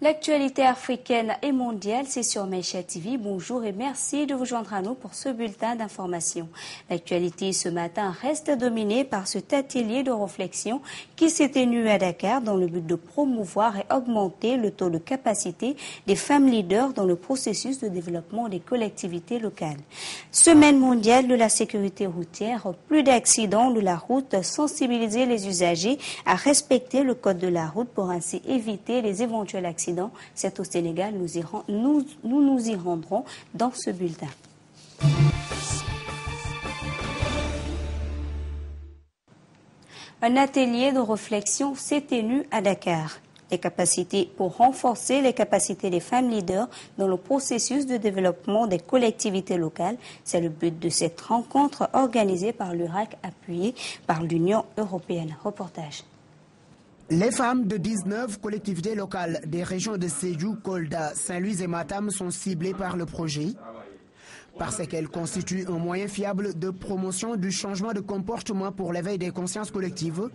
L'actualité africaine et mondiale, c'est sur Maïcha TV. Bonjour et merci de vous joindre à nous pour ce bulletin d'information. L'actualité ce matin reste dominée par cet atelier de réflexion qui s'est tenu à Dakar dans le but de promouvoir et augmenter le taux de capacité des femmes leaders dans le processus de développement des collectivités locales. Semaine mondiale de la sécurité routière, plus d'accidents de la route, sensibiliser les usagers à respecter le code de la route pour ainsi éviter les éventuels accidents. C'est au Sénégal, nous nous y rendrons dans ce bulletin. Un atelier de réflexion s'est tenu à Dakar. Pour renforcer les capacités des femmes leaders dans le processus de développement des collectivités locales. C'est le but de cette rencontre organisée par l'URAC, appuyée par l'Union européenne. Reportage. Les femmes de 19 collectivités locales des régions de Sédhiou, Kolda, Saint-Louis et Matam sont ciblées par le projet parce qu'elles constituent un moyen fiable de promotion du changement de comportement pour l'éveil des consciences collectives.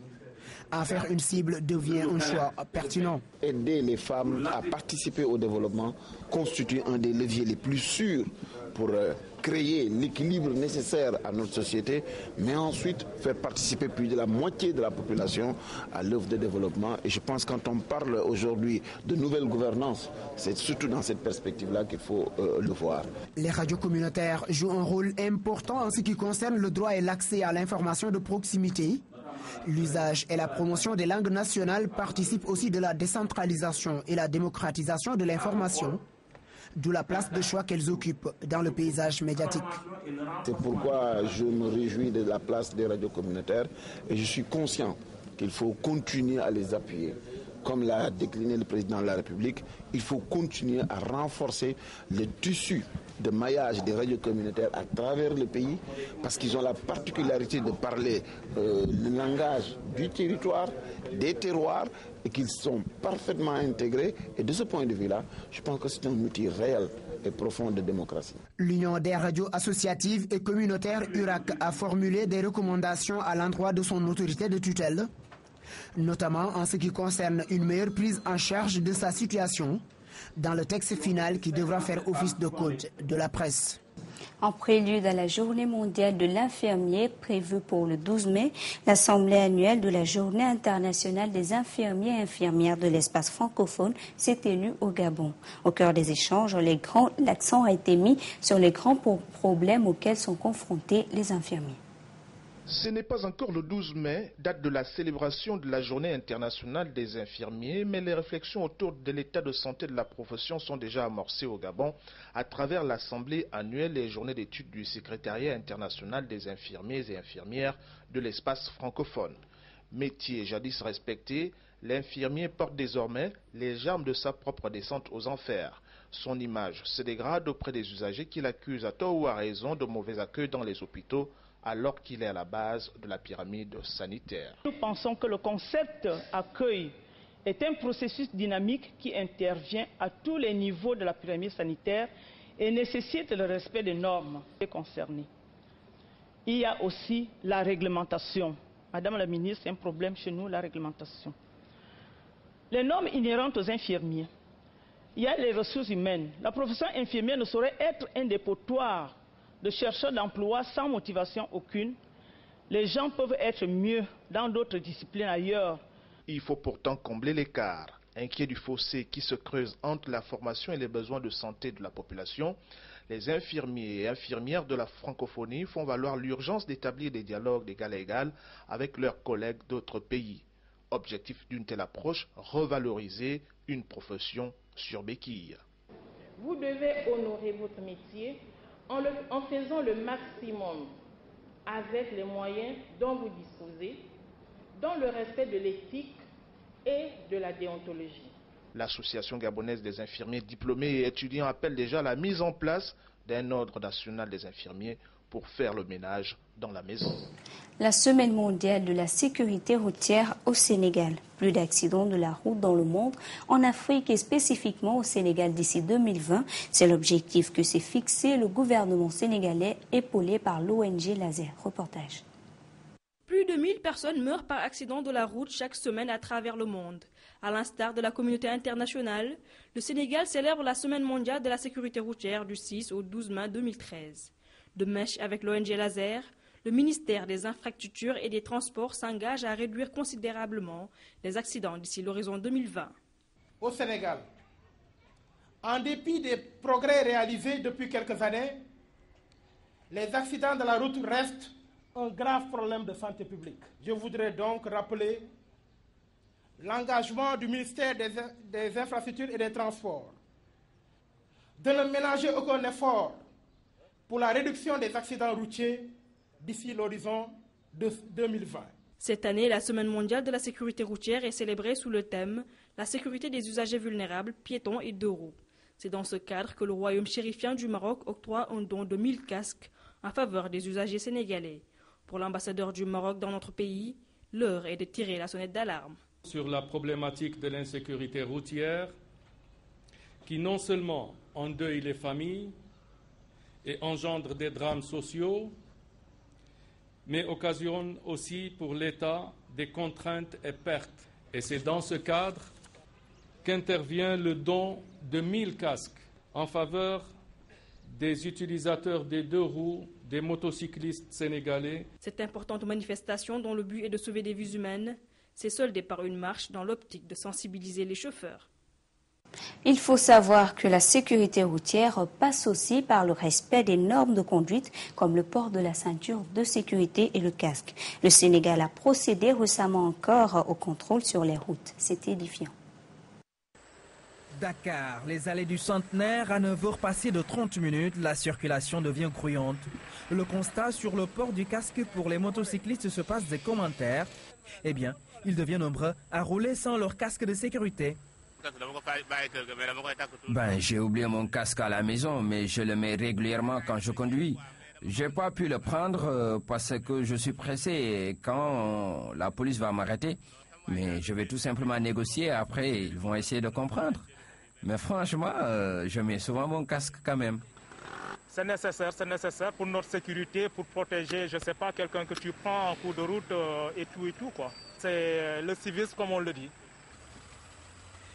En faire une cible devient un choix pertinent. Aider les femmes à participer au développement constitue un des leviers les plus sûrs pour créer l'équilibre nécessaire à notre société, mais ensuite faire participer plus de la moitié de la population à l'œuvre de développement. Et je pense que quand on parle aujourd'hui de nouvelle gouvernance, c'est surtout dans cette perspective-là qu'il faut le voir. Les radios communautaires jouent un rôle important en ce qui concerne le droit et l'accès à l'information de proximité. L'usage et la promotion des langues nationales participent aussi de la décentralisation et la démocratisation de l'information, d'où la place de choix qu'elles occupent dans le paysage médiatique. C'est pourquoi je me réjouis de la place des radios communautaires et je suis conscient qu'il faut continuer à les appuyer. Comme l'a décliné le président de la République, il faut continuer à renforcer le tissu de maillage des radios communautaires à travers le pays parce qu'ils ont la particularité de parler le langage du territoire, des terroirs et qu'ils sont parfaitement intégrés. Et de ce point de vue-là, je pense que c'est un outil réel et profond de démocratie. L'Union des radios associatives et communautaires URAC a formulé des recommandations à l'endroit de son autorité de tutelle, notamment en ce qui concerne une meilleure prise en charge de sa situation dans le texte final qui devra faire office de code de la presse. En prélude à la journée mondiale de l'infirmier prévue pour le 12 mai, l'Assemblée annuelle de la Journée internationale des infirmiers et infirmières de l'espace francophone s'est tenue au Gabon. Au cœur des échanges, l'accent a été mis sur les grands problèmes auxquels sont confrontés les infirmiers. Ce n'est pas encore le 12 mai, date de la célébration de la Journée internationale des infirmiers, mais les réflexions autour de l'état de santé de la profession sont déjà amorcées au Gabon à travers l'Assemblée annuelle et journée d'études du Secrétariat international des infirmiers et infirmières de l'espace francophone. Métier jadis respecté, l'infirmier porte désormais les armes de sa propre descente aux enfers. Son image se dégrade auprès des usagers qui l'accusent à tort ou à raison de mauvais accueil dans les hôpitaux, alors qu'il est à la base de la pyramide sanitaire. Nous pensons que le concept accueil est un processus dynamique qui intervient à tous les niveaux de la pyramide sanitaire et nécessite le respect des normes concernées. Il y a aussi la réglementation. Madame la ministre, c'est un problème chez nous, la réglementation. Les normes inhérentes aux infirmiers. Il y a les ressources humaines. La profession infirmière ne saurait être un dépotoir de chercheurs d'emploi sans motivation aucune. Les gens peuvent être mieux dans d'autres disciplines ailleurs. Il faut pourtant combler l'écart. Inquiet du fossé qui se creuse entre la formation et les besoins de santé de la population, les infirmiers et infirmières de la francophonie font valoir l'urgence d'établir des dialogues d'égal à égal avec leurs collègues d'autres pays. Objectif d'une telle approche, revaloriser une profession sur béquille. Vous devez honorer votre métier en faisant le maximum avec les moyens dont vous disposez, dans le respect de l'éthique et de la déontologie. L'Association gabonaise des infirmiers diplômés et étudiants appelle déjà à la mise en place d'un ordre national des infirmiers pour faire le ménage dans la maison. La semaine mondiale de la sécurité routière au Sénégal. Plus d'accidents de la route dans le monde, en Afrique et spécifiquement au Sénégal d'ici 2020. C'est l'objectif que s'est fixé le gouvernement sénégalais épaulé par l'ONG Laser. Reportage. Plus de 1000 personnes meurent par accident de la route chaque semaine à travers le monde. À l'instar de la communauté internationale, le Sénégal célèbre la Semaine mondiale de la sécurité routière du 6 au 12 mai 2013. De mèche avec l'ONG Laser, le ministère des Infrastructures et des Transports s'engage à réduire considérablement les accidents d'ici l'horizon 2020. Au Sénégal, en dépit des progrès réalisés depuis quelques années, les accidents de la route restent un grave problème de santé publique. Je voudrais donc rappeler l'engagement du ministère des Infrastructures et des Transports de ne ménager aucun effort pour la réduction des accidents routiers d'ici l'horizon de 2020. Cette année, la Semaine mondiale de la sécurité routière est célébrée sous le thème « La sécurité des usagers vulnérables, piétons et deux roues ». C'est dans ce cadre que le royaume chérifien du Maroc octroie un don de 1000 casques en faveur des usagers sénégalais. Pour l'ambassadeur du Maroc dans notre pays, l'heure est de tirer la sonnette d'alarme. Sur la problématique de l'insécurité routière, qui non seulement endeuille les familles et engendre des drames sociaux, mais occasionne aussi pour l'État des contraintes et pertes. Et c'est dans ce cadre qu'intervient le don de 1000 casques en faveur des utilisateurs des deux roues, des motocyclistes sénégalais. Cette importante manifestation, dont le but est de sauver des vies humaines, s'est soldée par une marche dans l'optique de sensibiliser les chauffeurs. Il faut savoir que la sécurité routière passe aussi par le respect des normes de conduite comme le port de la ceinture de sécurité et le casque. Le Sénégal a procédé récemment encore au contrôle sur les routes. C'est édifiant. Dakar, les allées du Centenaire, à 9h passées de 30 minutes, la circulation devient grouillante. Le constat sur le port du casque pour les motocyclistes se passe des commentaires. Eh bien, ils deviennent nombreux à rouler sans leur casque de sécurité. J'ai oublié mon casque à la maison, mais je le mets régulièrement quand je conduis. J'ai pas pu le prendre parce que je suis pressé quand la police va m'arrêter. Mais je vais tout simplement négocier, après ils vont essayer de comprendre. Mais franchement, je mets souvent mon casque quand même. C'est nécessaire pour notre sécurité, pour protéger, je ne sais pas, quelqu'un que tu prends en cours de route et tout quoi. C'est le civisme comme on le dit.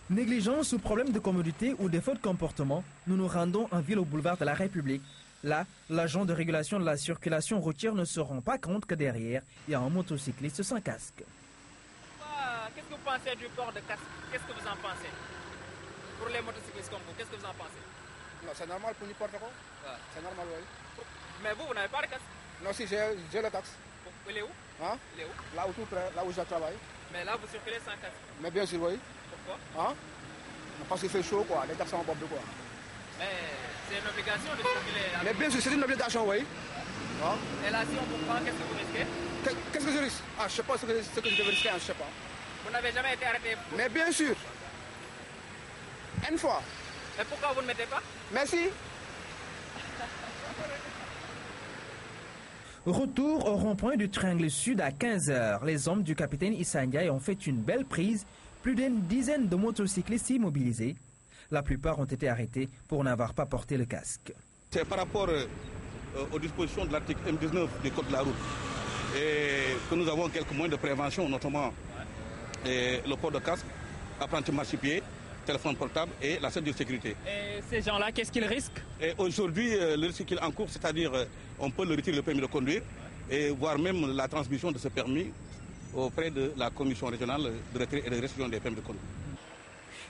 Négligence ou problème de commodité ou défaut de comportement, nous nous rendons en ville au boulevard de la République. Là, l'agent de régulation de la circulation routière ne se rend pas compte que derrière, il y a un motocycliste sans casque. Qu'est-ce que vous pensez du port de casque? Qu'est-ce que vous en pensez? Pour les motocyclistes comme vous, qu'est-ce que vous en pensez? Non, c'est normal pour n'importe quoi. Ouais. C'est normal, oui. Mais vous n'avez pas de casque? Non, si, j'ai le casque. Il est où? Hein? Il est où? Là où tout près, là où je travaille. Mais là, vous circulez sans casque? Mais bien sûr, oui. Pourquoi? Hein? Parce qu'il fait chaud, quoi. Les casques sont en bob de quoi. Mais c'est une obligation de circuler. Mais bien sûr, c'est une obligation, oui. Hein? Et là, si on vous prend, qu'est-ce que vous risquez? Qu'est-ce que je risque? Ah, je ne sais pas ce que je devais risquer, je ne sais pas. Vous n'avez jamais été arrêté? Mais bien sûr. Une fois. Mais pourquoi vous ne mettez pas? Merci. Retour au rond-point du triangle sud à 15h. Les hommes du capitaine Issa Ndiaye ont fait une belle prise. Plus d'une dizaine de motocyclistes immobilisés. La plupart ont été arrêtés pour n'avoir pas porté le casque. C'est par rapport aux dispositions de l'article M19 du Code de la route et que nous avons quelques moyens de prévention, notamment le port de casque, apprenti marchepied, téléphone portable et la ceinture de sécurité. Et ces gens-là, qu'est-ce qu'ils risquent? Aujourd'hui, le risque qu'ils encourent, c'est-à-dire on peut leur retirer le permis de conduire et voire même la transmission de ce permis auprès de la commission régionale de retrait et de restitution des permis de conduire.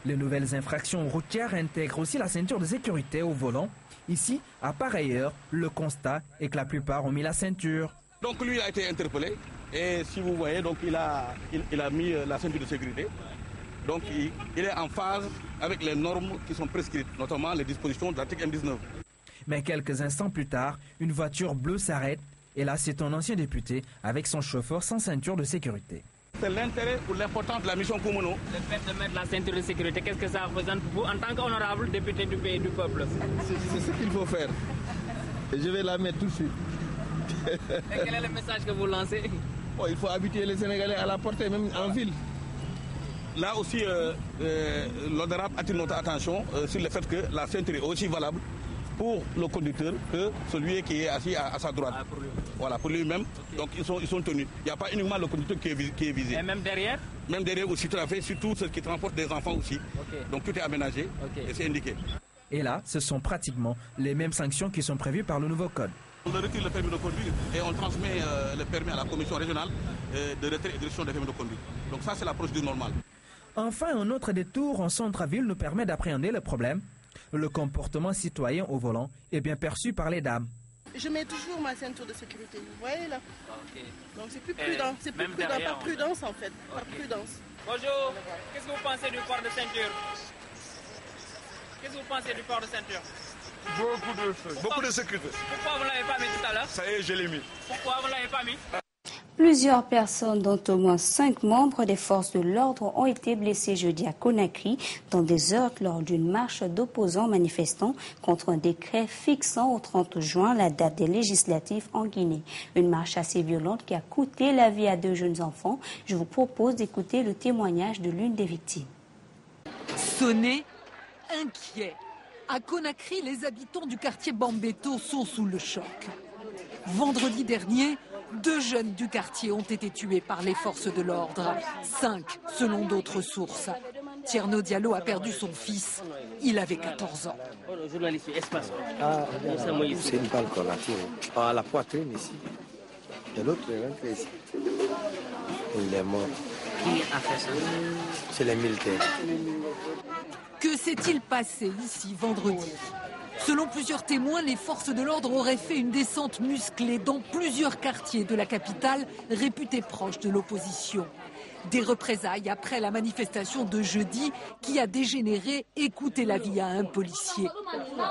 Les nouvelles infractions routières intègrent aussi la ceinture de sécurité au volant. Ici, à part ailleurs, le constat est que la plupart ont mis la ceinture. Donc lui a été interpellé et si vous voyez, donc il a mis la ceinture de sécurité. Donc il est en phase avec les normes qui sont prescrites, notamment les dispositions de l'article M19. Mais quelques instants plus tard, une voiture bleue s'arrête. Et là, c'est un ancien député avec son chauffeur sans ceinture de sécurité. C'est l'intérêt ou l'importance de la mission Koumono. Le fait de mettre la ceinture de sécurité, qu'est-ce que ça représente pour vous en tant qu'honorable député du pays du peuple? C'est ce qu'il faut faire. Je vais la mettre tout de suite. Et quel est le message que vous lancez? Il faut habituer les Sénégalais à la porter, même en ville. Là aussi, l'honorable attire notre attention sur le fait que la ceinture est aussi valable pour le conducteur que celui qui est assis à sa droite. Voilà, pour lui-même. Okay. Donc ils sont tenus. Il n'y a pas uniquement le conducteur qui est visé. Et même derrière? Même derrière aussi, tout à fait, surtout ceux qui transportent des enfants aussi. Okay. Donc tout est aménagé et c'est indiqué. Et là, ce sont pratiquement les mêmes sanctions qui sont prévues par le nouveau code. On retire le permis de conduire et on transmet le permis à la commission régionale de retrait et de restriction des permis de conduire. Donc ça, c'est la procédure normale. Enfin, un autre détour en centre-ville nous permet d'appréhender le problème. Le comportement citoyen au volant est bien perçu par les dames. Je mets toujours ma ceinture de sécurité, vous voyez là. Okay. Donc c'est plus prudent, pas prudence en fait, pas prudence. Bonjour, qu'est-ce que vous pensez du port de ceinture? Qu'est-ce que vous pensez du port de ceinture? Beaucoup de sécurité. Pourquoi vous ne l'avez pas mis tout à l'heure? Ça y est, je l'ai mis. Pourquoi vous ne l'avez pas mis? Plusieurs personnes, dont au moins 5 membres des forces de l'ordre, ont été blessées jeudi à Conakry dans des heurts lors d'une marche d'opposants manifestants contre un décret fixant au 30 juin la date des législatives en Guinée. Une marche assez violente qui a coûté la vie à 2 jeunes enfants. Je vous propose d'écouter le témoignage de l'une des victimes. Sonnés, inquiets. À Conakry, les habitants du quartier Bambeto sont sous le choc. Vendredi dernier, 2 jeunes du quartier ont été tués par les forces de l'ordre. 5, selon d'autres sources. Tierno Diallo a perdu son fils. Il avait 14 ans. C'est une balle qu'on a tirée à la poitrine ici. Et l'autre est rentré ici. Il est mort. Qui a fait ça? C'est les militaires. Que s'est-il passé ici vendredi? Selon plusieurs témoins, les forces de l'ordre auraient fait une descente musclée dans plusieurs quartiers de la capitale réputés proches de l'opposition. Des représailles après la manifestation de jeudi qui a dégénéré et coûté la vie à un policier.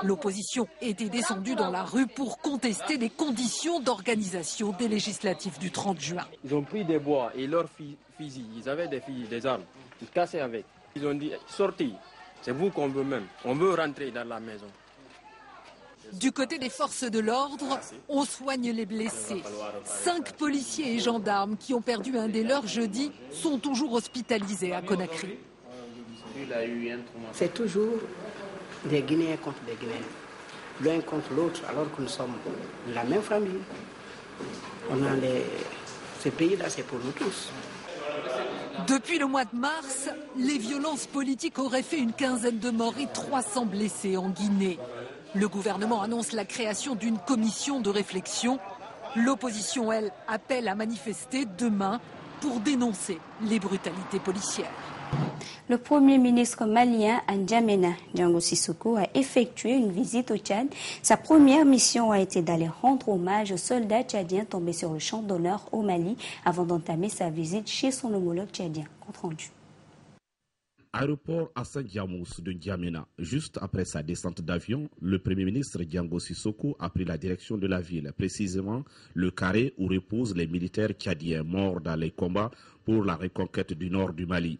L'opposition était descendue dans la rue pour contester les conditions d'organisation des législatives du 30 juin. Ils ont pris des bois et leurs fusils, ils avaient des armes, ils cassaient avec. Ils ont dit, sortez, c'est vous qu'on veut même, on veut rentrer dans la maison. Du côté des forces de l'ordre, on soigne les blessés. 5 policiers et gendarmes qui ont perdu un des leurs jeudi sont toujours hospitalisés à Conakry. C'est toujours des Guinéens contre des Guinéens, l'un contre l'autre, alors que nous sommes la même famille. Ce pays-là, c'est pour nous tous. Depuis le mois de mars, les violences politiques auraient fait une quinzaine de morts et 300 blessés en Guinée. Le gouvernement annonce la création d'une commission de réflexion. L'opposition, elle, appelle à manifester demain pour dénoncer les brutalités policières. Le Premier ministre malien N'Djamena Django Sissoko a effectué une visite au Tchad. Sa première mission a été d'aller rendre hommage aux soldats tchadiens tombés sur le champ d'honneur au Mali avant d'entamer sa visite chez son homologue tchadien. Compte rendu. Aéroport Hassan Diamous de N'Djamena. Juste après sa descente d'avion, le Premier ministre Django Sissoko a pris la direction de la ville, précisément le carré où reposent les militaires tchadiens morts dans les combats pour la reconquête du nord du Mali.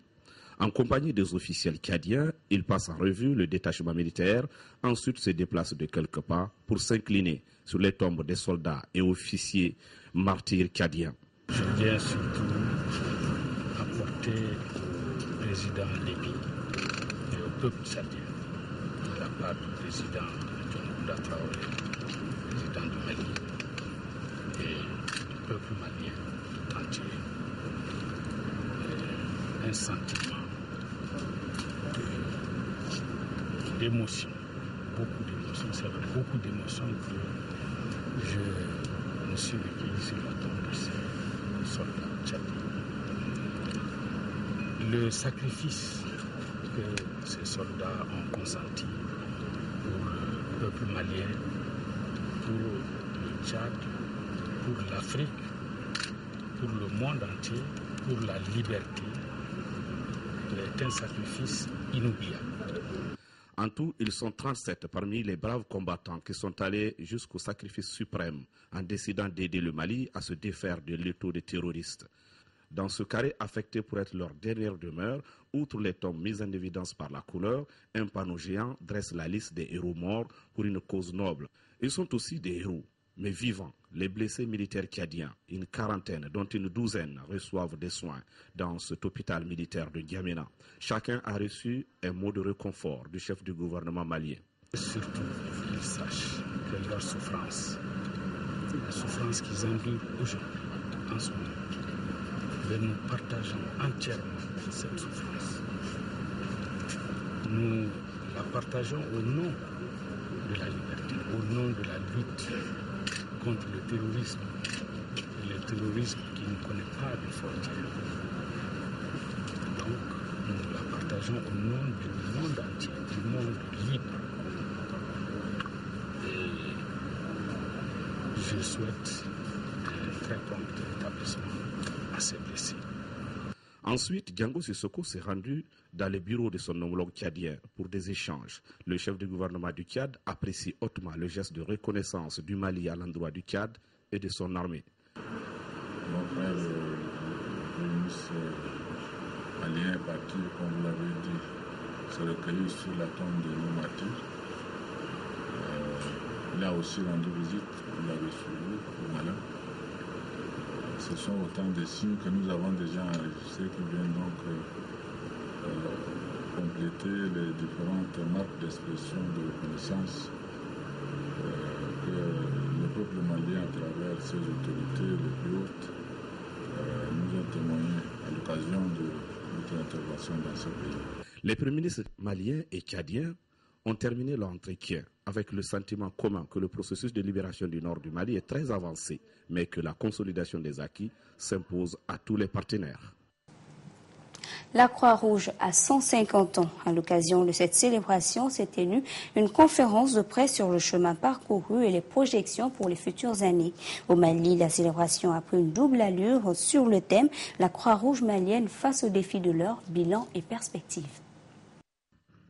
En compagnie des officiels tchadiens, il passe en revue le détachement militaire, ensuite se déplace de quelques pas pour s'incliner sur les tombes des soldats et officiers martyrs tchadiens. Je viens surtout apporter président Lébi et au peuple tchadien, de la part du président John Traoré, président du Mali, et du peuple malien entier, un sentiment d'émotion, beaucoup d'émotion. C'est avec beaucoup d'émotion que je me suis recueilli sur la tombe de ces soldats tchadiens. Le sacrifice que ces soldats ont consenti pour le peuple malien, pour le Tchad, pour l'Afrique, pour le monde entier, pour la liberté, est un sacrifice inoubliable. En tout, ils sont 37 parmi les braves combattants qui sont allés jusqu'au sacrifice suprême en décidant d'aider le Mali à se défaire de l'étau des terroristes. Dans ce carré affecté pour être leur dernière demeure, outre les tombes mises en évidence par la couleur, un panneau géant dresse la liste des héros morts pour une cause noble. Ils sont aussi des héros, mais vivants, les blessés militaires tchadiens, une quarantaine dont une douzaine reçoivent des soins dans cet hôpital militaire de N'Djamena. Chacun a reçu un mot de réconfort du chef du gouvernement malien. Surtout, qu'ils sachent que leur souffrance, la souffrance qu'ils endurent aujourd'hui, en ce moment, nous partageons entièrement cette souffrance. Nous la partageons au nom de la liberté, au nom de la lutte contre le terrorisme. Et le terrorisme qui ne connaît pas de frontières. Donc, nous la partageons au nom du monde entier, du monde libre. Et je souhaite un très prompt rétablissement à ces blessés. Ensuite, Django Sissoko s'est rendu dans le bureau de son homologue tchadien pour des échanges. Le chef du gouvernement du Tchad apprécie hautement le geste de reconnaissance du Mali à l'endroit du Tchad et de son armée. Mon frère, le ministre malien est parti, comme vous l'avez dit, se recueillir sur la tombe de nos martyrs. Il a aussi rendu visite, vous l'avez suivi, au Mali. Ce sont autant de signes que nous avons déjà enregistrés qui viennent donc compléter les différentes marques d'expression de reconnaissance que le peuple malien, à travers ses autorités les plus hautes, nous ont témoigné à l'occasion de notre intervention dans ce pays. Les premiers ministres maliens et tchadiens ont terminé leur entretien avec le sentiment commun que le processus de libération du nord du Mali est très avancé, mais que la consolidation des acquis s'impose à tous les partenaires. La Croix-Rouge a 150 ans. À l'occasion de cette célébration s'est tenue une conférence de presse sur le chemin parcouru et les projections pour les futures années. Au Mali, la célébration a pris une double allure sur le thème « La Croix-Rouge malienne face aux défis de l'heure, bilan et perspectives ».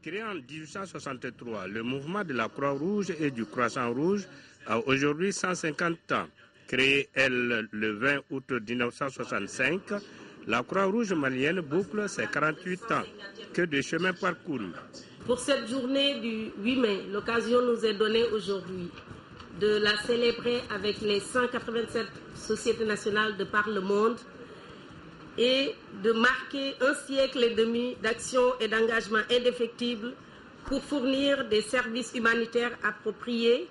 Créé en 1863, le mouvement de la Croix-Rouge et du Croissant-Rouge a aujourd'hui 150 ans. Créée, elle, le 20 août 1965, la Croix-Rouge malienne boucle ses 48 ans. Que de chemin parcouru. Pour cette journée du 8 mai, l'occasion nous est donnée aujourd'hui de la célébrer avec les 187 sociétés nationales de par le monde et de marquer un siècle et demi d'action et d'engagement indéfectible pour fournir des services humanitaires appropriés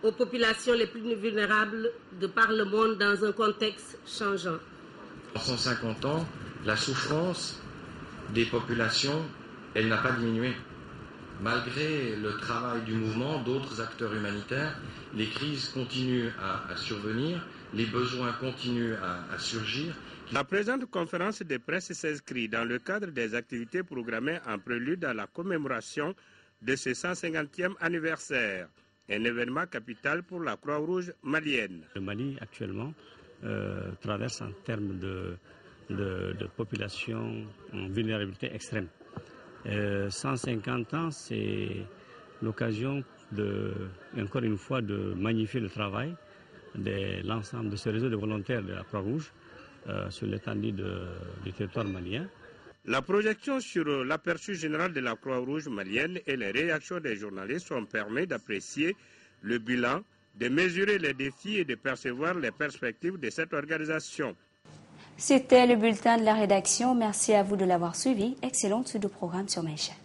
aux populations les plus vulnérables de par le monde dans un contexte changeant. En 150 ans, la souffrance des populations, elle n'a pas diminué. Malgré le travail du mouvement, d'autres acteurs humanitaires, les crises continuent à survenir, les besoins continuent à surgir. La présente conférence de presse s'inscrit dans le cadre des activités programmées en prélude à la commémoration de ce 150e anniversaire, un événement capital pour la Croix-Rouge malienne. Le Mali actuellement traverse en termes de population en vulnérabilité extrême. 150 ans, c'est l'occasion encore une fois de magnifier le travail de l'ensemble de ce réseau de volontaires de la Croix-Rouge sur l'étendue du territoire malien. La projection sur l'aperçu général de la Croix-Rouge malienne et les réactions des journalistes ont permis d'apprécier le bilan, de mesurer les défis et de percevoir les perspectives de cette organisation. C'était le bulletin de la rédaction. Merci à vous de l'avoir suivi. Excellente suite de programme sur mes chaînes.